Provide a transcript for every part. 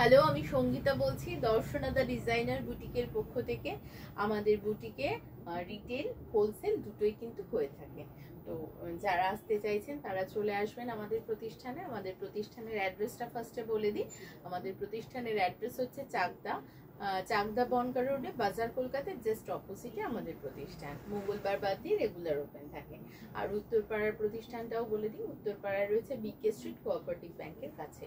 Hello, আমি সঙ্গীতা বলছি দর্শনা দা designer বুটিকের পক্ষ থেকে। আমাদের বুটিকে রিটেল হোলসেল দুটোই কিন্তু হয়ে থাকে। তো যারা আসতে চাইছেন তারা চলে আসবেন আমাদের প্রতিষ্ঠানে। আমাদের প্রতিষ্ঠানের অ্যাড্রেসটা ফার্স্টে বলে দিই। আমাদের প্রতিষ্ঠানের অ্যাড্রেস হচ্ছে চাকদা বনগা রোডে, বাজার কলকাতার জাস্ট অপোজিটে আমাদের প্রতিষ্ঠান। মঙ্গলবার বাদ দিয়ে রেগুলার ওপেন থাকে। আর উত্তরপাড়ার প্রতিষ্ঠানটাও বলে দিই, উত্তরপাড়ায় রয়েছে বিকে স্ট্রিট কোঅপারেটিভ ব্যাংকের কাছে।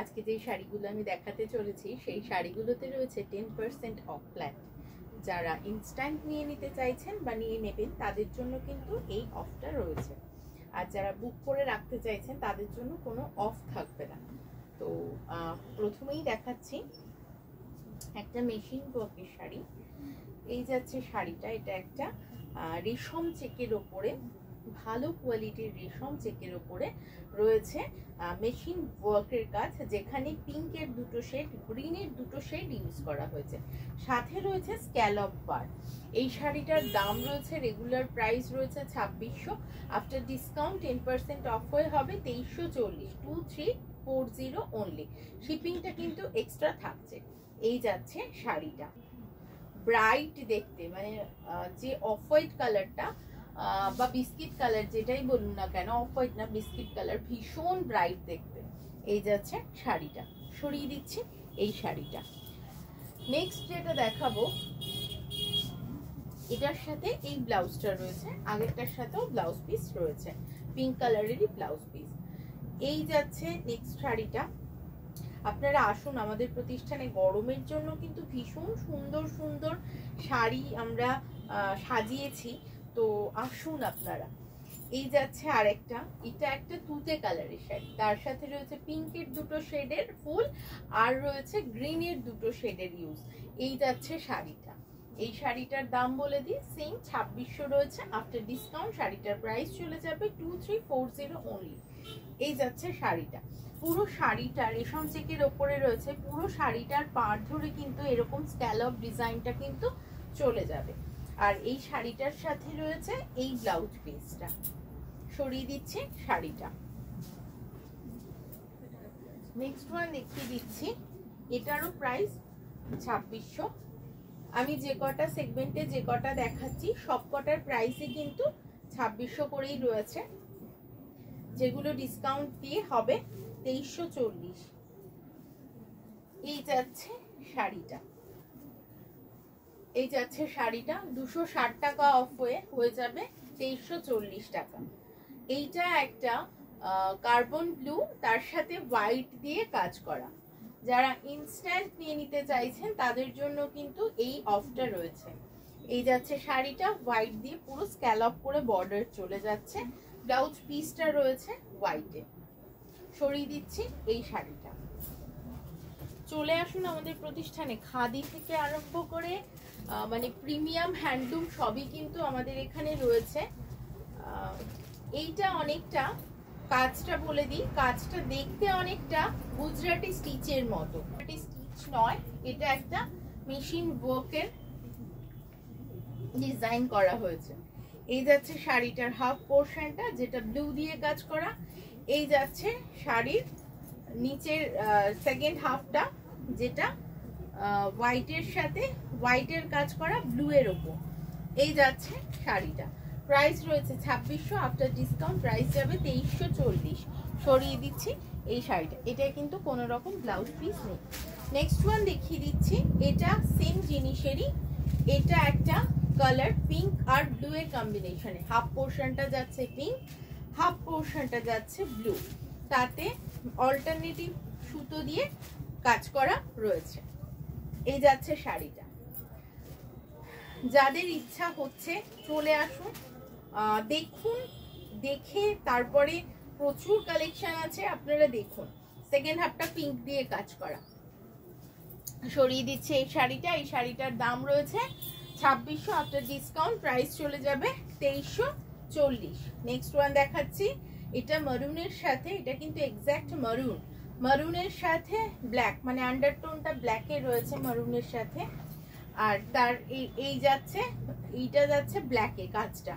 আজকে যে শাড়িগুলো আমি দেখাতে চলেছি সেই শাড়িগুলোতে রয়েছে 10% অফ প্ল্যান। যারা ইনস্ট্যান্ট নিয়ে নিতে চাইছেন বা নিয়ে নেবেন তাদের জন্য কিন্তু এই অফটা রয়েছে। আর যারা বুক করে রাখতে চাইছেন তাদের জন্য কোনো অফ থাকবে না। তো প্রথমেই দেখাচ্ছি একটা মেশিন ওয়ার্কের শাড়ি। এই যাচ্ছে শাড়িটা, এটা একটা রেশম চেকের ওপরে, ভালো কোয়ালিটির রেশম চেকের ওপরে রয়েছে মেশিন ওয়ার্কের কাজ, যেখানে পিঙ্কের দুটো শেড, গ্রিনের দুটো শেড ইউজ করা হয়েছে। সাথে রয়েছে স্ক্যালপ বার। এই শাড়িটার দাম রয়েছে, রেগুলার প্রাইস রয়েছে 2600, আফটার ডিসকাউন্ট 10% অফ হয়ে হবে 2340, 2340 অনলি। শিপিংটা কিন্তু এক্সট্রা থাকছে। এই যাচ্ছে শাড়িটা, ব্রাইট দেখতে, মানে যে অফ হোয়াইট কালারটা বা বিস্কিট কালার যেটাই বলুন না কেন, অফ হোয়াইট না বিস্কিট কালার, ভীষণ ব্রাইট দেখতে। এই যাচ্ছে শাড়িটা, সরিয়ে দিচ্ছি এই শাড়িটা। নেক্সট যেটা দেখাবো, এটার সাথে এই ব্লাউজটা রয়েছে, আগেরটার সাথেও ব্লাউজ পিস রয়েছে, পিঙ্ক কালারেরই ব্লাউজ পিস। এই যাচ্ছে নেক্সট শাড়িটা। আপনারা আসুন আমাদের প্রতিষ্ঠানে, গরমের জন্য কিন্তু ভীষণ সুন্দর সুন্দর শাড়ি আমরা সাজিয়েছি, তো আসুন আপনারা। এই যাচ্ছে আরেকটা, এটা একটা তুতে কালারের শাড়ি, তার সাথে রয়েছে পিঙ্কের দুটো শেডের ফুল আর রয়েছে গ্রিনের দুটো শেডের ইউজ। এই যাচ্ছে শাড়িটা। এই শাড়িটার দাম বলে দিই, সেম 2600 রয়েছে, আফটার ডিসকাউন্ট শাড়িটার প্রাইস চলে যাবে 2340 অনলি। এই যাচ্ছে শাড়িটা, পুরো শাড়িটা রেশম চেকের ওপরে রয়েছে, পুরো শাড়িটার পাড় ধরে কিন্তু এরকম স্ক্যালপ ডিজাইনটা কিন্তু চলে যাবে। আর এই শাড়িটার সাথে রয়েছে এই ব্লাউজ পিসটা, সরিয়ে দিচ্ছি শাড়িটা। নেক্সট ওয়ান দেখিয়ে দিচ্ছি, এটারও প্রাইস 2600। আমি যে কটা সেগমেন্টে যে কটা দেখাচ্ছি সব কটার প্রাইসই কিন্তু 2600 করেই রয়েছে, যেগুলো ডিসকাউন্ট দিয়ে হবে 2340। এই যাচ্ছে শাড়িটা, এই যাচ্ছে শাড়িটা 260 টাকা অফ হয়ে যাবে 2340 টাকা। এইটা একটা কার্বন ব্লু, তার সাথে হোয়াইট দিয়ে কাজ করা। যারা ইনস্ট্যান্ট নিয়ে নিতে চাইছেন তাদের জন্য কিন্তু এই অফটা রয়েছে। এই যাচ্ছে শাড়িটা, হোয়াইট দিয়ে পুরো স্ক্যালপ করে বর্ডার চলে যাচ্ছে, ব্লাউজ পিসটা রয়েছে হোয়াইটে। সরিয়ে দিচ্ছি এই শাড়িটা। চলে আসুন আমাদের প্রতিষ্ঠানে, খাদি থেকে আরম্ভ করে মানে প্রিমিয়াম হ্যান্ডলুম সবই কিন্তু আমাদের এখানে রয়েছে। এইটা অনেকটা, কাজটা বলে দিই, কাজটা দেখতে অনেকটা গুজরাটি স্টিচের মতো, স্টিচ নয়, এটা একটা মেশিন ওয়ার্কের ডিজাইন করা হয়েছে। এই যাচ্ছে শাড়িটার হাফ পোর্শনটা, যেটা ব্লু দিয়ে কাজ করা। এই যাচ্ছে শাড়ির নিচের সেকেন্ড হাফটা, যেটা হোয়াইটের সাথে হোয়াইটের কাজ করা ব্লু এর ওপর। এই যাচ্ছে শাড়িটা, প্রাইস রয়েছে 2600, আফটার ডিসকাউন্ট প্রাইস যাবে 2340। সরিয়ে দিচ্ছি এই শাড়িটা, এটা কিন্তু কোনো রকম ব্লাউজ পিস নেই। নেক্সট ওয়ান দেখিয়ে দিচ্ছি, এটা সেম জিনিসেরই, এটা একটা কালার পিঙ্ক আর ব্লু এর কম্বিনেশনে, হাফ পোর্শনটা যাচ্ছে পিঙ্ক, হাফ পোর্শনটা যাচ্ছে ব্লু, তাতে অল্টারনেটিভ সুতো দিয়ে কাজ করা রয়েছে। এই যাচ্ছে শাড়িটা। যাদের ইচ্ছা হচ্ছে চলে আসুন, দেখুন, দেখে তারপরে প্রচুর কালেকশন আছে, আপনারা দেখুন। সেকেন্ড হাফটা পিঙ্ক দিয়ে কাজ করা। সরিয়ে দিচ্ছে এই শাড়িটা, এই শাড়িটার দাম রয়েছে 2600, আফটার ডিসকাউন্ট প্রাইস চলে যাবে 2340। নেক্সট ওয়ান দেখাচ্ছি, এটা মারুনের সাথে, এটা কিন্তু এক্স্যাক্ট মারুন, মারুনের সাথে ব্ল্যাক, মানে আন্ডারটোনটা ব্ল্যাকে রয়েছে মারুনের সাথে। আর তার এই যাচ্ছে, এইটা যাচ্ছে ব্ল্যাকে কাজটা,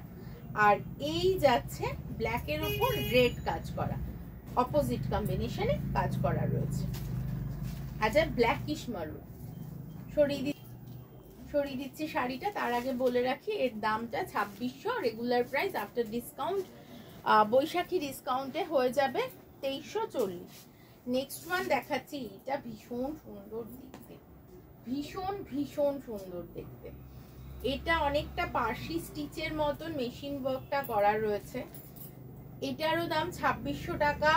আর এই যাচ্ছে ব্ল্যাকের উপর রেড কাজ করা, অপোজিট কম্বিনেশনে কাজ করা রয়েছে। আচ্ছা ব্ল্যাকিশ মারুন। সরিয়ে দিচ্ছি শাড়িটা। তার আগে বলে রাখি এর দামটা 2600, রেগুলার প্রাইস আফটার ডিসকাউন্ট বৈশাখী ডিসকাউন্টে হয়ে যাবে 2340। নেক্সট ওয়ান দেখাচ্ছি, এটা ভীষণ সুন্দর দেখতে, ভীষণ ভীষণ সুন্দর দেখতে। এটা অনেকটা পার্সি স্টিচের মতন মেশিন ওয়ার্কটা করা রয়েছে। এটারও দাম 2600 টাকা,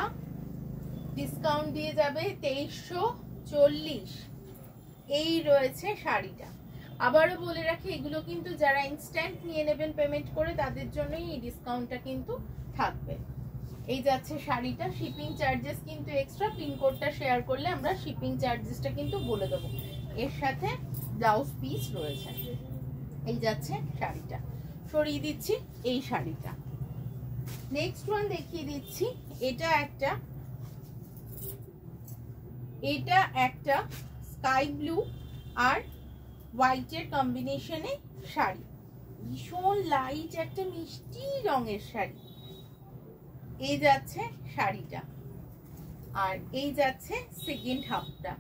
ডিসকাউন্ট দিয়ে যাবে 2340। এই রয়েছে শাড়িটা। আবারও বলে রাখি এগুলো কিন্তু যারা ইনস্ট্যান্ট নিয়ে নেবেন পেমেন্ট করে তাদের জন্যই এই ডিসকাউন্টটা কিন্তু থাকবে। এই যাচ্ছে শাড়িটা। শিপিং চার্জেস কিন্তু এক্সট্রা, পিনকোডটা শেয়ার করলে আমরা শিপিং চার্জেসটা কিন্তু বলে দেবো। এর সাথে ব্লাউজ পিস রয়েছে। এই যাচ্ছে শাড়িটা। সরিয়ে দিচ্ছি এই শাড়িটা। নেক্সট ওয়ান দেখিয়ে দিচ্ছি, এটা একটা স্কাই ব্লু আর হোয়াইটের কম্বিনেশনে শাড়ি, ভীষণ লাইট একটা মিষ্টি রঙের শাড়ি। এই যাচ্ছে শাড়িটা, আর এই যাচ্ছে সেকেন্ড হাফটা।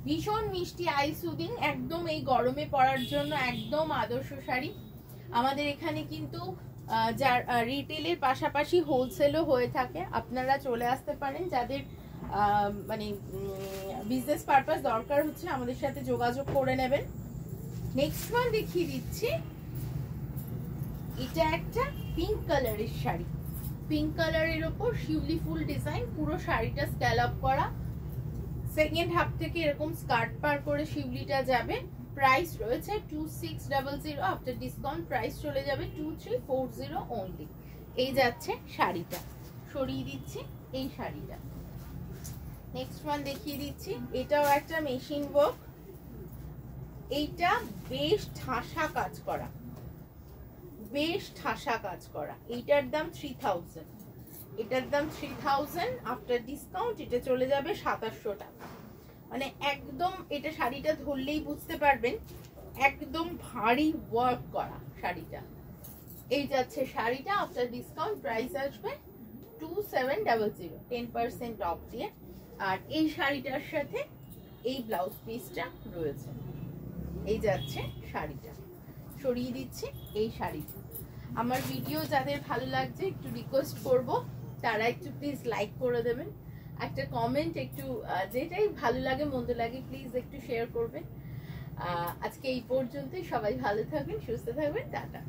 ভীষণ মিষ্টি, আই সুদিং, একদম এই গরমে পরার জন্য একদম আদর্শ শাড়ি। আমাদের এখানে কিন্তু যার রিটেলের পাশাপাশি হোলসেলও হয়ে থাকে, আপনারা চলে আসতে পারেন। যাদের মানে বিজনেস পারপাস দরকার হচ্ছে আমাদের সাথে যোগাযোগ করে নেবেন। নেক্সট ওয়ান দেখিয়ে দিচ্ছি, এটা একটা পিঙ্ক কালারের শাড়ি। পিঙ্ক কালারের ওপর শিউলি ফুল ডিজাইন, পুরো শাড়িটা স্ক্যালপ করা। সেকেন্ড হাফ থেকে এরকম স্কার্ট পার করে শিউলিটা যাবে। প্রাইস রয়েছে 2600, আফটার ডিসকাউন্ট প্রাইস চলে যাবে 2340 অনলি। এই যাচ্ছে শাড়িটা। সরিয়ে দিচ্ছি এই শাড়িটা। নেক্সট ওয়ান দেখিয়ে দিচ্ছি, এটাও একটা মেশিন ওয়ার্ক। এইটা বেশ ঠাসা কাজ করা, বেশ ঠাসা কাজ করা। এইটার দাম 3000, এটার দাম 3000, আফটার ডিসকাউন্ট এটা চলে যাবে 2700 টাকা। মানে একদম এটা শাড়িটা ধরলেই বুঝতে পারবেন একদম ভারী ওয়ার্ক করা শাড়িটা। এই যাচ্ছে শাড়িটা, আফটার ডিসকাউন্ট প্রাইস আসবে 2700, 10% অফ দিয়ে। আর এই শাড়িটার সাথে এই ব্লাউজ পিসটা রয়েছে। এই যাচ্ছে শাড়িটা। সরিয়ে দিচ্ছি এই শাড়িটা। আমার ভিডিও যাদের ভালো লাগছে একটু রিকোয়েস্ট করব তারা একটু প্লিজ লাইক করে দেবেন, একটা কমেন্ট, একটু যেটাই ভালো লাগে মন্দ লাগে প্লিজ একটু শেয়ার করবেন। আজকে এই পর্যন্তই। সবাই ভালো থাকবেন, সুস্থ থাকবেন, টাটা।